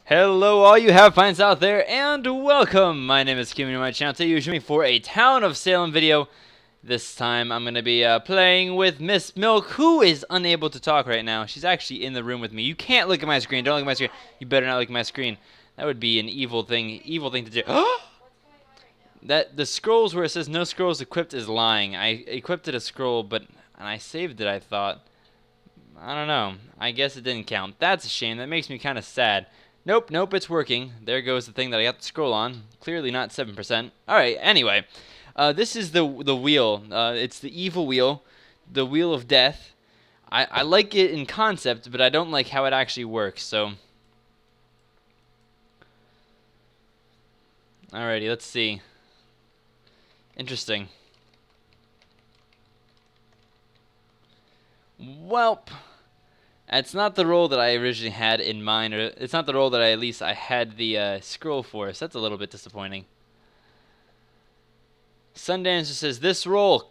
Hello all you Half Pints out there, and welcome! My name is Kim, and my channel today you're joining me for a Town of Salem video. This time I'm going to be playing with Miss Milk, who is unable to talk right now. She's actually in the room with me. You can't look at my screen. Don't look at my screen. You better not look at my screen. That would be an evil thing to do. That the scrolls where it says no scrolls equipped is lying. I equipped it a scroll, and I saved it, I thought. I don't know. I guess it didn't count. That's a shame. That makes me kind of sad. Nope, it's working. There goes the thing that I got to scroll on. Clearly not 7%. Alright, anyway. This is the wheel. It's the evil wheel. The wheel of death. I like it in concept, but I don't like how it actually works, so... Alrighty, let's see. Interesting. Welp. It's not the role that I originally had in mind, or it's not the role that I had the scroll for, so that's a little bit disappointing. Sundancer says, this role...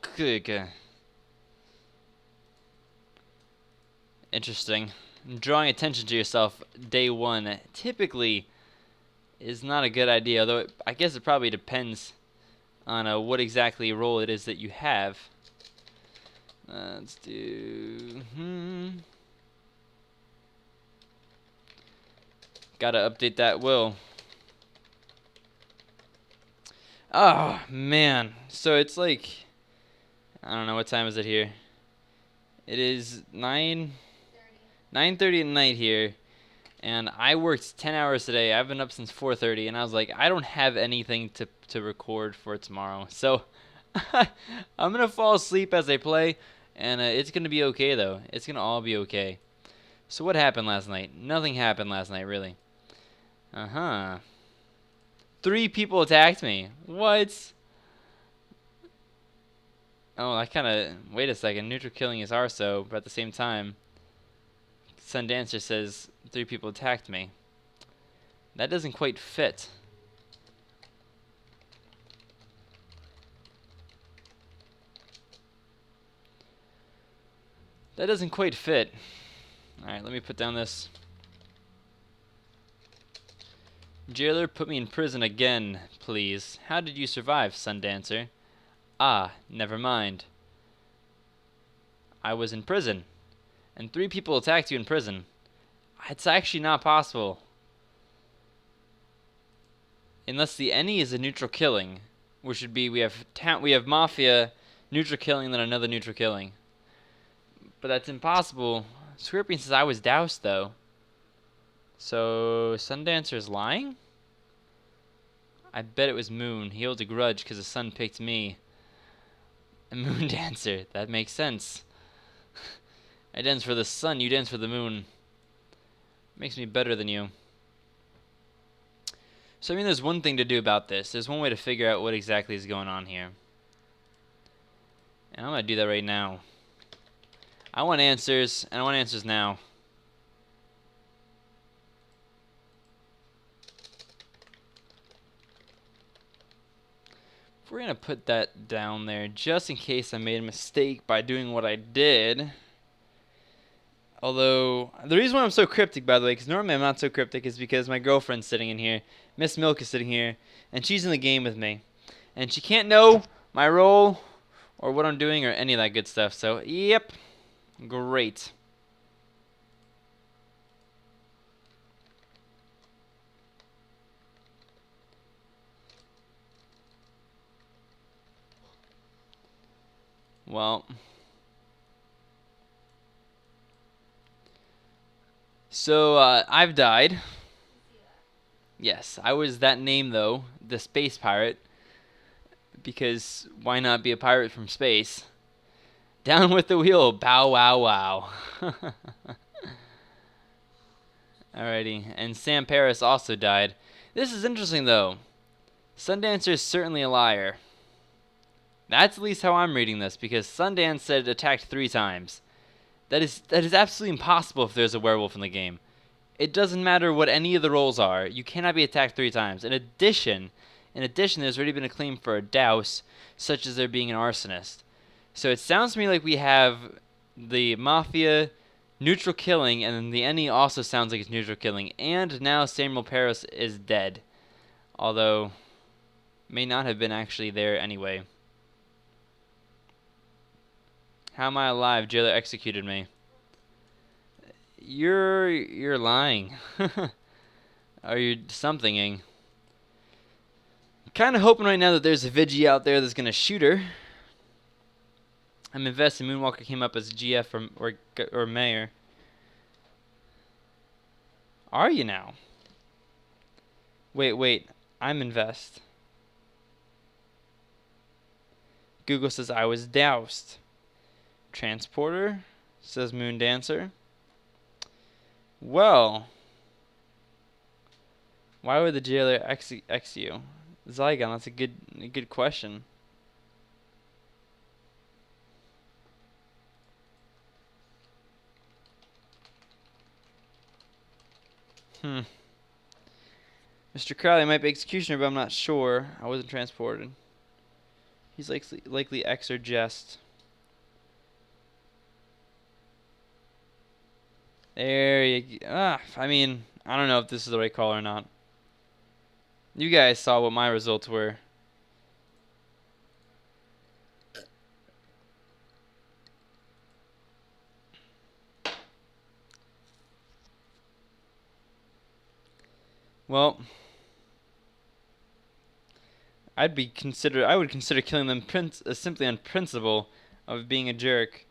Interesting. Drawing attention to yourself day one typically is not a good idea, although I guess it probably depends on what exactly role it is that you have. Let's do... Gotta update that will. Oh, man. So it's like... I don't know, what time is it here? It is 9:30 at night here. And I worked 10 hours today. I've been up since 4:30. And I was like, I don't have anything to record for tomorrow. So I'm going to fall asleep as I play. And it's going to be okay, though. It's going to all be okay. So what happened last night? Nothing happened last night, really. 3 people attacked me. What? Oh, I kind of... Wait a second. Neutral killing is Arso, but at the same time, Sundancer says 3 people attacked me. That doesn't quite fit. That doesn't quite fit. Alright, let me put down this... Jailer, put me in prison again, please. How did you survive, Sundancer? Ah, never mind. I was in prison, and 3 people attacked you in prison. It's actually not possible. Unless the any is a neutral killing, which would be we have mafia, neutral killing, then another neutral killing. But that's impossible. Scorpion says I was doused, though. So, Sundancer's lying? I bet it was Moon. He holds a grudge because the sun picked me. A Moon Dancer. That makes sense. I dance for the sun, you dance for the moon. Makes me better than you. So, I mean, there's one thing to do about this. There's one way to figure out what exactly is going on here. And I'm going to do that right now. I want answers, and I want answers now. We're going to put that down there just in case I made a mistake by doing what I did. Although, the reason why I'm so cryptic, by the way, because normally I'm not so cryptic, is because my girlfriend's sitting in here. Miss Milk is sitting here, and she's in the game with me. And she can't know my role or what I'm doing or any of that good stuff. So, yep. Great. Well, so I've died. Yes, I was that name though, the space pirate, because why not be a pirate from space? Down with the wheel, bow wow wow. Alrighty, and Sam Paris also died. This is interesting though. Sundancer is certainly a liar. That's at least how I'm reading this, because Sundance said it attacked 3 times. That is absolutely impossible if there's a werewolf in the game. It doesn't matter what any of the roles are. You cannot be attacked 3 times. In addition, there's already been a claim for a douse, such as there being an arsonist. So it sounds to me like we have the mafia, Neutral killing, and then the ending also sounds like it's neutral killing. And now Samuel Paris is dead. Although, may not have been actually there anyway. How am I alive? Jailer executed me. You're lying. Or you're somethinging. Kind of hoping right now that there's a Vigi out there that's gonna shoot her. I'm investing. Moonwalker came up as GF or mayor. Are you now? Wait. I'm invest. Google says I was doused. Transporter says Moon Dancer. Well, why would the jailer X you? Zygon, that's a good question. Mr. Crowley might be executioner, but I'm not sure. I wasn't transported. He's likely X or Jest. There you go. I mean, I don't know if this is the right call or not. You guys saw what my results were. Well, I would consider killing them simply on principle of being a jerk.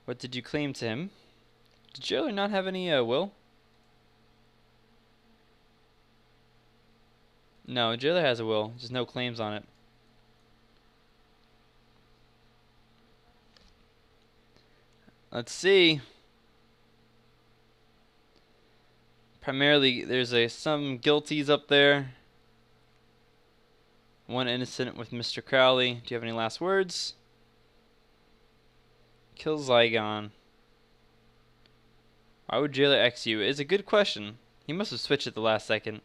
What did you claim to him? Did jailer not have any will? No, jailer has a will. Just no claims on it. Let's see. Primarily, there's some guilties up there. One innocent with Mr. Crowley. Do you have any last words? Kill Zygon. Why would jailer X you? It's a good question. He must have switched at the last second.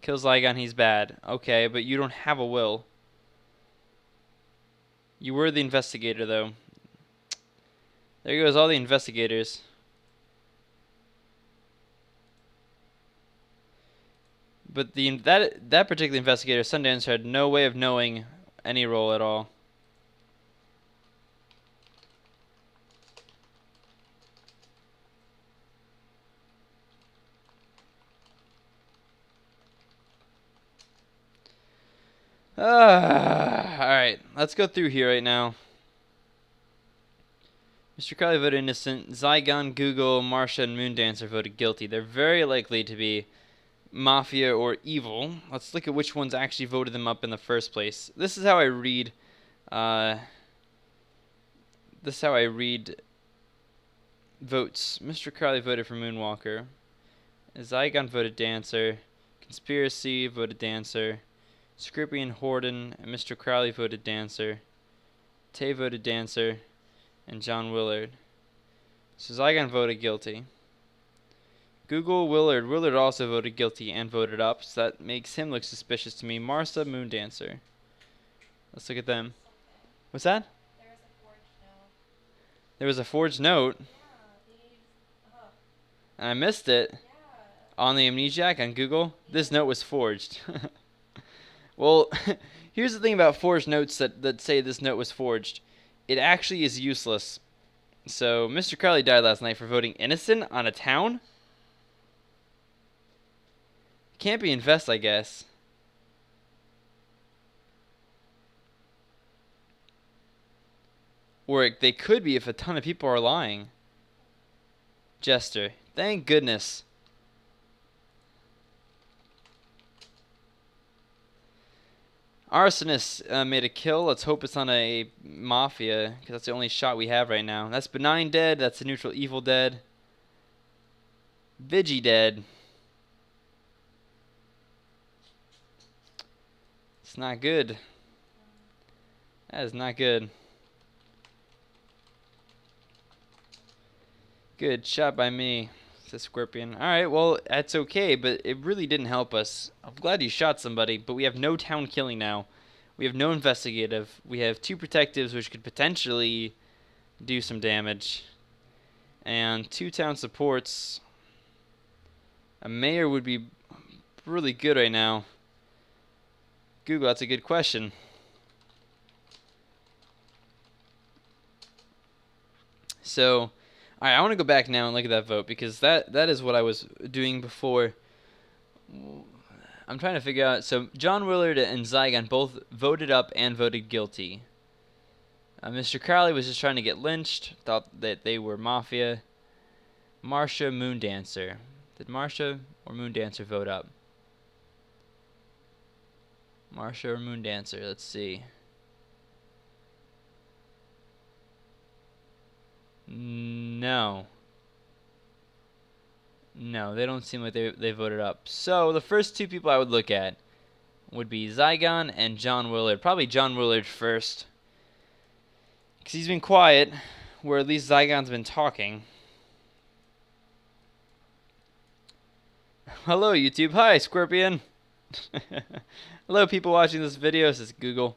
Kill Zygon, he's bad. Okay, but you don't have a will. You were the investigator, though. There goes all the investigators. But that particular investigator, Sundancer, had no way of knowing any role at all. Alright, let's go through here right now. Mr. Crowley voted innocent. Zygon, Google, Marsha, and Moondancer voted guilty. They're very likely to be mafia or evil. Let's look at which ones actually voted them up in the first place. This is how I read votes. Mr. Crowley voted for Moonwalker. Zygon voted Dancer. Conspiracy voted Dancer. Scorpion, Horden, and Mr. Crowley voted Dancer. Tay voted Dancer. And John Willard. So Zygon voted guilty. Google, Willard. Willard also voted guilty and voted up, so that makes him look suspicious to me. Martha, Moondancer. Let's look at them. What's that? There was a forged note. And I missed it. On the Amnesiac on Google. This note was forged. Well, here's the thing about forged notes that say this note was forged. It actually is useless. So, Mr. Crowley died last night for voting innocent on a town? Can't be invest, I guess. Or they could be if a ton of people are lying. Jester. Thank goodness. Arsonist made a kill. Let's hope it's on a mafia, because that's the only shot we have right now. That's benign dead. That's a neutral evil dead. Vigi dead. It's not good. That is not good. Good shot by me, says Scorpion. Alright, well, that's okay, but it really didn't help us. I'm glad you shot somebody, but we have no town killing now. We have no investigative. We have 2 protectives, which could potentially do some damage. And 2 town supports. A mayor would be really good right now. Google, that's a good question. So, alright, I want to go back now and look at that vote, because that is what I was doing before. I'm trying to figure out. So, John Willard and Zygon both voted up and voted guilty. Mr. Crowley was just trying to get lynched, thought that they were mafia. Marsha, Moondancer. Did Marsha or Moondancer vote up? Marsha or Moondancer? Let's see. No. No, they don't seem like they voted up. So the first 2 people I would look at would be Zygon and John Willard. Probably John Willard first, because he's been quiet, where at least Zygon's been talking. Hello, YouTube. Hi, Scorpion. Hello, people watching this video. This is Google.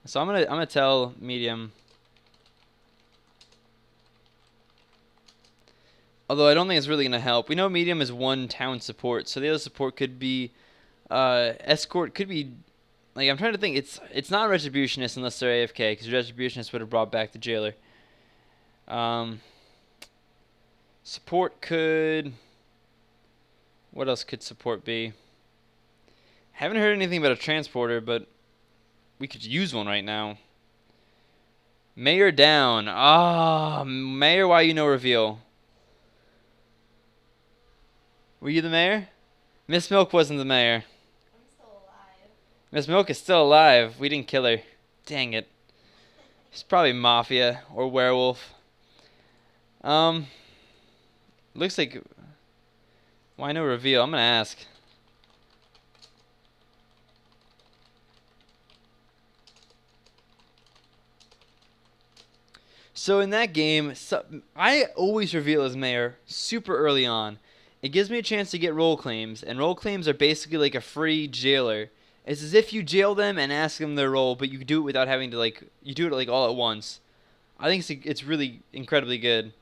So I'm gonna tell Medium. Although I don't think it's really gonna help. We know Medium is 1 town support, so the other support could be escort. Could be like, I'm trying to think. It's not Retributionist unless they're AFK, because Retributionist would have brought back the jailer. Support could. What else could support be? Haven't heard anything about a transporter, but we could use one right now. Mayor down. Ah, Mayor, why you no reveal? Were you the mayor? Miss Milk wasn't the mayor. I'm still alive. Miss Milk is still alive. We didn't kill her. Dang it. She's probably mafia or werewolf. Looks like. Why no reveal? I'm gonna ask. So in that game, I always reveal as mayor super early on. It gives me a chance to get role claims, and role claims are basically like a free jailer. It's as if you jail them and ask them their role, but you do it without having to you do it like all at once. I think it's really incredibly good.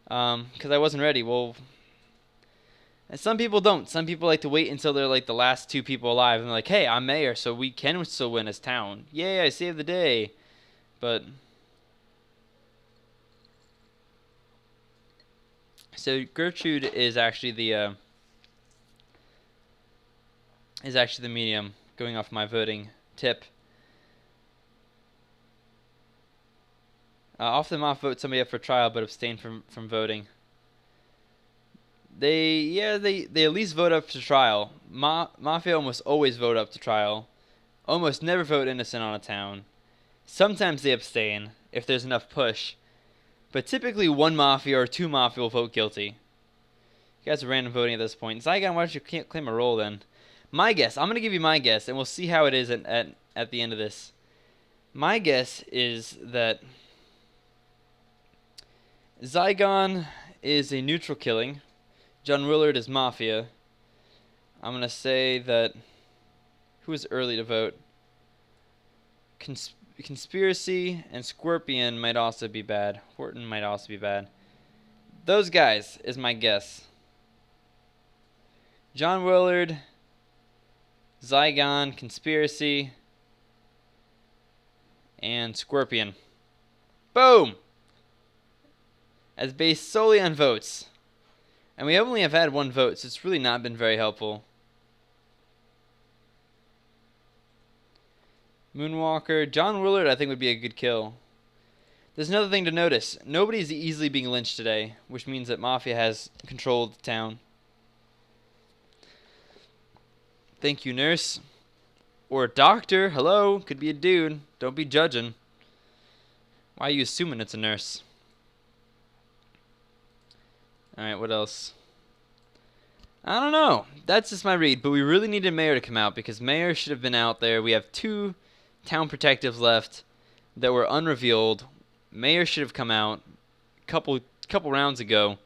Because I wasn't ready. Well, and some people don't. Some people like to wait until they're like the last 2 people alive, and they're like, hey, I'm mayor, so we can still win as town. Yay, I saved the day. But so Gertrude is actually the medium, going off my voting tip. Often Moff vote somebody up for trial, but abstain from voting. They at least vote up to trial. Mafia almost always vote up to trial. Almost never vote innocent on a town. Sometimes they abstain if there's enough push. But typically 1 mafia or 2 mafia will vote guilty. You guys are random voting at this point. Zygon, why don't you can't claim a role then? My guess, I'm going to give you my guess, and we'll see how it is at the end of this. My guess is that Zygon is a neutral killing. John Willard is mafia. I'm going to say that. Who was early to vote? Conspiracy and Scorpion might also be bad. Horton might also be bad. Those guys is my guess. John Willard, Zygon, Conspiracy, and Scorpion. Boom! As based solely on votes. And we only have had 1 vote, so it's really not been very helpful. Moonwalker. John Willard, I think, would be a good kill. There's another thing to notice. Nobody's easily being lynched today, which means that Mafia has controlled the town. Thank you, nurse. Or a doctor. Hello. Could be a dude. Don't be judging. Why are you assuming it's a nurse? Alright, what else? I don't know. That's just my read. But we really needed Mayor to come out because Mayor should have been out there. We have 2 town protectives left that were unrevealed. Mayor should have come out couple rounds ago,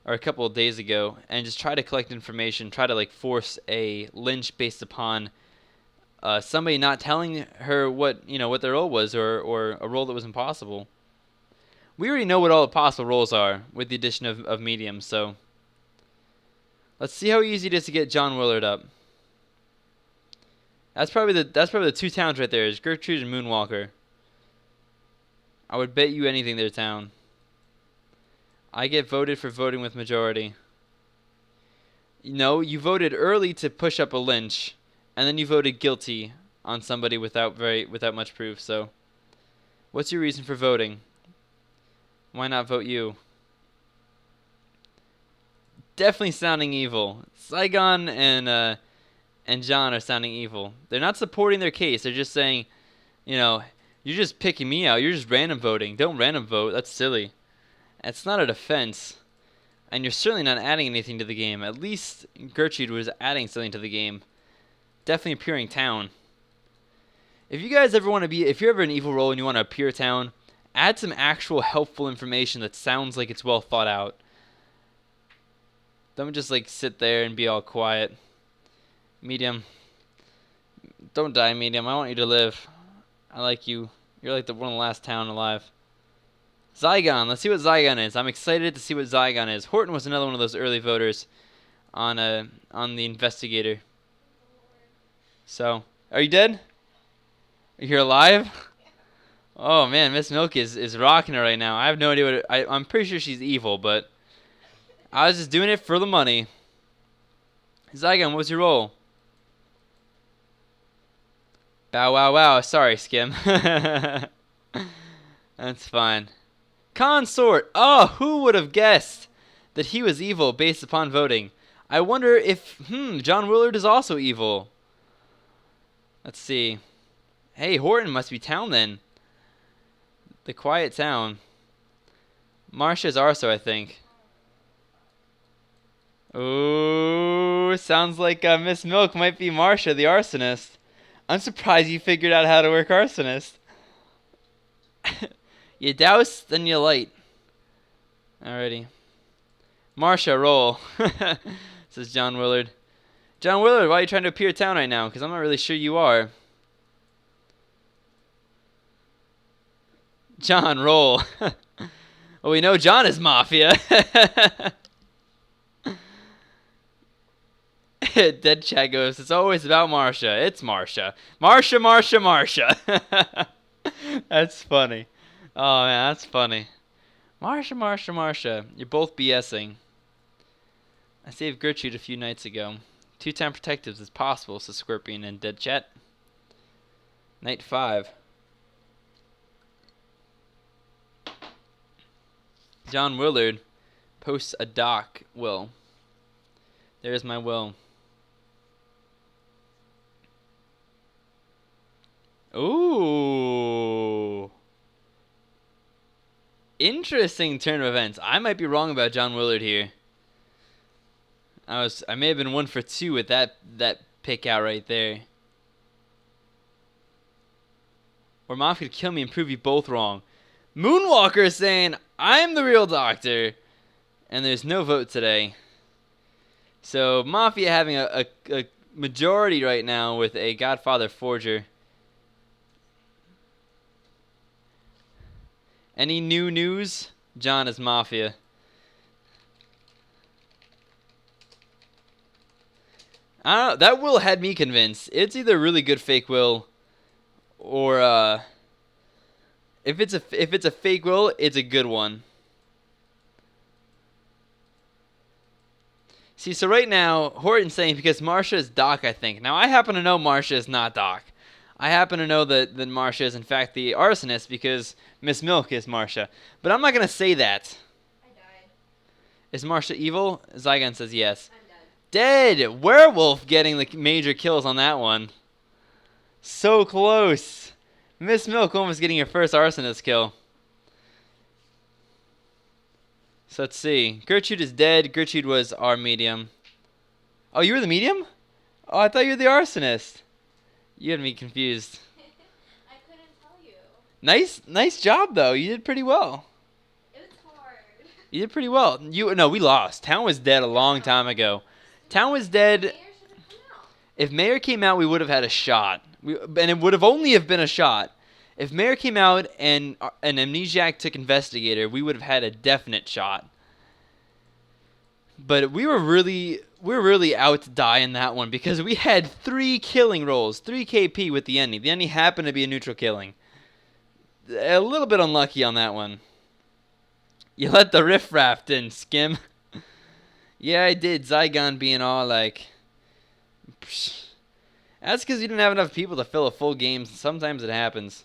or a couple of days ago, and just try to collect information, try to like force a lynch based upon somebody not telling her what their role was, or a role that was impossible. We already know what all the possible roles are with the addition of mediums, so let's see how easy it is to get John Willard up. That's probably the 2 towns right there, is Gertrude and Moonwalker. I would bet you anything they're town. I get voted for voting with majority. No, you voted early to push up a lynch, and then you voted guilty on somebody without much proof. So, what's your reason for voting? Why not vote you? Definitely sounding evil. Saigon and John are sounding evil. They're not supporting their case. They're just saying, you're just picking me out. You're just random voting. Don't random vote. That's silly. It's not a defense. And you're certainly not adding anything to the game. At least Gertrude was adding something to the game. Definitely appearing town. If you guys ever want to if you're ever an evil role and you want to appear town, add some actual helpful information that sounds like it's well thought out. Don't just like sit there and be all quiet. Medium. Don't die, Medium. I want you to live. I like you. You're like one of the last town alive. Zygon. Let's see what Zygon is. I'm excited to see what Zygon is. Horton was another one of those early voters on the investigator. So, are you dead? Are you alive? Oh man, Miss Milk is rocking it right now. I have no idea I'm pretty sure she's evil, but I was just doing it for the money. Zygon, what's your role? Bow wow wow. Sorry, Skim. That's fine. Consort. Oh, who would have guessed that he was evil based upon voting? I wonder if John Willard is also evil. Let's see. Hey, Horton must be town then. The quiet town. Marsha's Arso, I think. Ooh, sounds like Miss Milk might be Marsha, the Arsonist. I'm surprised you figured out how to work Arsonist. You douse, then you light. Alrighty. Marsha, roll. Says John Willard. John Willard, why are you trying to appear town right now? Because I'm not really sure you are. John, roll. Well, we know John is mafia. Dead chat goes, it's always about Marsha. It's Marsha. Marsha, Marsha, Marsha. That's funny. Oh, man, that's funny. Marsha, Marsha, Marsha. You're both BSing. I saved Gertrude a few nights ago. 2-time protectives is possible, says Scorpion and Dead Chat. Night 5. John Willard posts a doc will. There's my will. Ooh. Interesting turn of events. I might be wrong about John Willard here. I may have been 1 for 2 with that pick out right there. Or Mom could kill me and prove you both wrong. Moonwalker is saying I'm the real doctor, and there's no vote today. So Mafia having a majority right now with a Godfather Forger. Any new news? John is Mafia. I don't know. That will had me convinced. It's either a really good fake will, or if it's a fake will, it's a good one. See, so right now Horton's saying because Marsha is Doc, I think. Now I happen to know Marsha is not Doc. I happen to know that Marsha is in fact the Arsonist because Miss Milk is Marsha. But I'm not gonna say that. I died. Is Marsha evil? Zygon says yes. I'm dead. Werewolf getting the major kills on that one. So close. Miss Milk almost getting her first Arsonist kill. So let's see. Gertrude is dead. Gertrude was our medium. Oh, you were the medium? Oh, I thought you were the arsonist. You had me confused. I couldn't tell you. Nice job though. You did pretty well. It was hard. You did pretty well. No, we lost. Town was dead a long time ago. Town was dead. Mayor should have come out. If Mayor came out, we would have had a shot. And it would have only have been a shot. If Mayor came out and an amnesiac took investigator, we would have had a definite shot. But we were really out to die in that one because we had 3 killing rolls, 3 KP with the enemy. The enemy happened to be a neutral killing. A little bit unlucky on that one. You let the riffraff in, Skim. Yeah, I did. Zygon being all like... Psh. That's because you didn't have enough people to fill a full game. Sometimes it happens.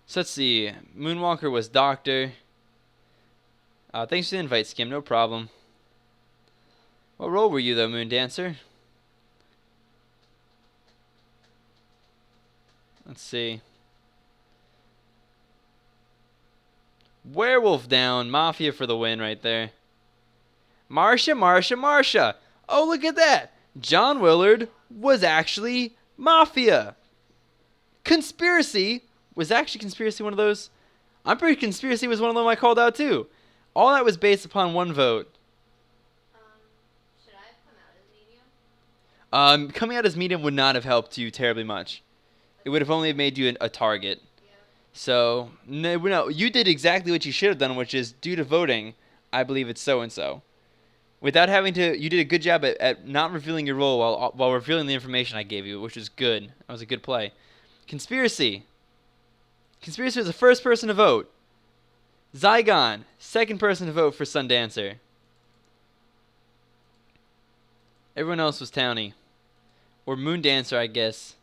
So let's see. Moonwalker was Doctor. Thanks for the invite, Skim. No problem. What role were you, though, Moon Dancer? Let's see. Werewolf down. Mafia for the win right there. Marsha. Oh, look at that. John Willard was actually Mafia. Conspiracy. Was actually Conspiracy one of those? I'm pretty Conspiracy was one of them I called out, too. All that was based upon 1 vote. Should I have come out as medium? Coming out as medium would not have helped you terribly much. It would have only made you a target. Yeah. So, no, you did exactly what you should have done, which is, due to voting, I believe it's so-and-so. Without having to, you did a good job at not revealing your role while revealing the information I gave you, which was good. That was a good play. Conspiracy. Conspiracy was the first person to vote. Zygon, second person to vote for Sundancer. Everyone else was Townie. Or Moondancer, I guess.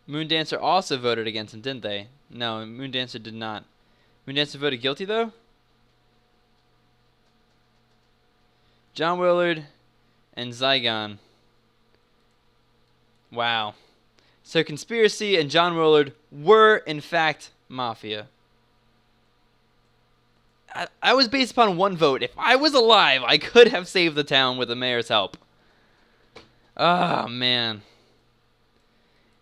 Moondancer also voted against him, didn't they? No, Moondancer did not. Moondancer voted guilty, though? John Willard and Zygon. Wow. So Conspiracy and John Willard were, in fact, Mafia. I was based upon 1 vote. If I was alive, I could have saved the town with the mayor's help. Oh, man.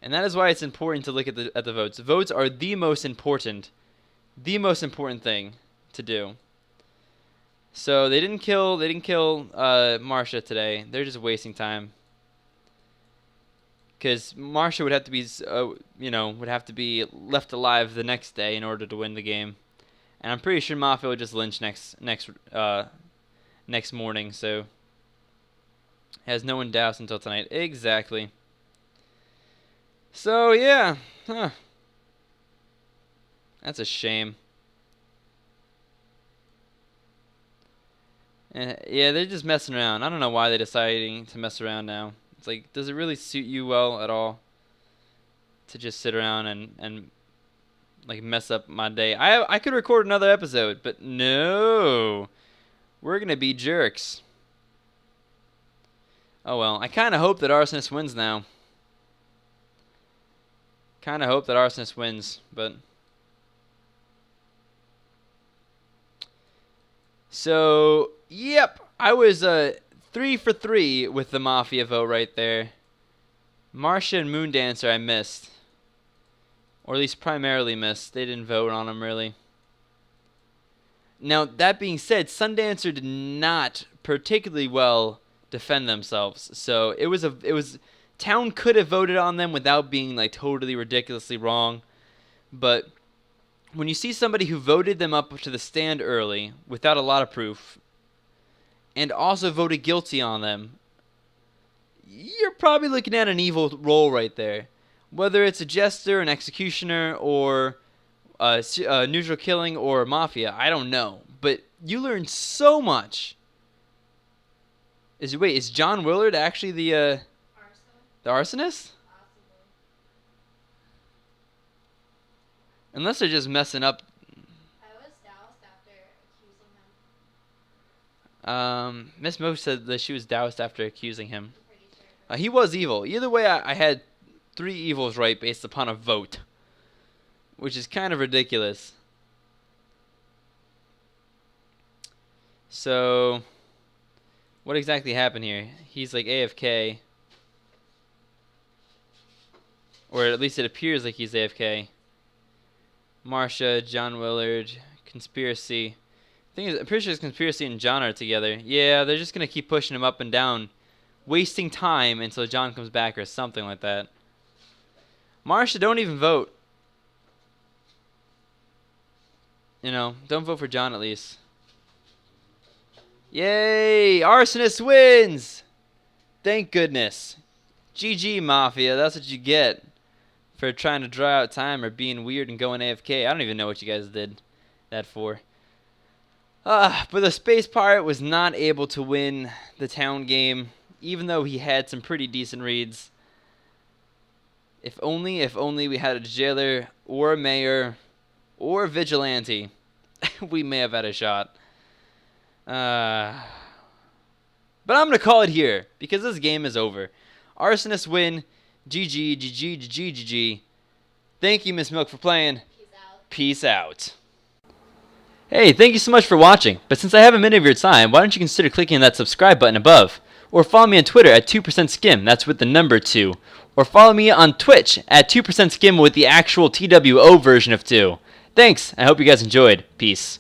And that is why it's important to look at the votes. Votes are the most important thing to do. So they didn't kill Marsha today. They're just wasting time. Because Marsha would have to be, would have to be left alive the next day in order to win the game. And I'm pretty sure Mafia would just lynch next morning. So has no one doused until tonight. Exactly. So yeah, that's a shame. Yeah, they're just messing around. I don't know why they're deciding to mess around now. It's like, does it really suit you well at all to just sit around and like mess up my day? I could record another episode, but no. We're going to be jerks. Oh well, I kind of hope that Arsonist wins now. Kind of hope that Arsonist wins, but... So, yep, I was 3 for 3 with the Mafia vote right there. Marsha and Moondancer I missed. Or at least primarily missed. They didn't vote on them, really. Now, that being said, Sundancer did not particularly well defend themselves. So, it was Town could have voted on them without being like totally ridiculously wrong. But when you see somebody who voted them up to the stand early without a lot of proof and also voted guilty on them, you're probably looking at an evil role right there. Whether it's a jester, an executioner, or a neutral killing, or mafia, I don't know. But you learn so much. Is John Willard actually the arsonist? Possibly. Unless they're just messing up. I was doused after accusing him. Miss Mo said that she was doused after accusing him. I'm pretty sure. He was evil. Either way, I had 3 evils right based upon a vote, which is kind of ridiculous. So, What exactly happened here? He's like AFK. Or at least it appears like he's AFK. Marsha, John Willard, Conspiracy. I'm pretty sure Conspiracy and John are together. Yeah, they're just going to keep pushing him up and down. Wasting time until John comes back or something like that. Marsha, don't even vote. You know, don't vote for John at least. Yay! Arsonist wins! Thank goodness. GG, Mafia. That's what you get for trying to draw out time or being weird and going AFK. I don't even know what you guys did that for. But the space pirate was not able to win the town game, even though he had some pretty decent reads. If only we had a jailer or a mayor or a vigilante, we may have had a shot. But I'm going to call it here because this game is over. Arsonists win. GG, GG, GG, GG. Thank you, Miss Milk, for playing. Peace out. Hey, thank you so much for watching. But since I have a minute of your time, why don't you consider clicking on that subscribe button above? Or follow me on Twitter at 2%Skimm. That's with the number 2. Or follow me on Twitch at 2%Skimm with the actual TWO version of 2. Thanks. I hope you guys enjoyed. Peace.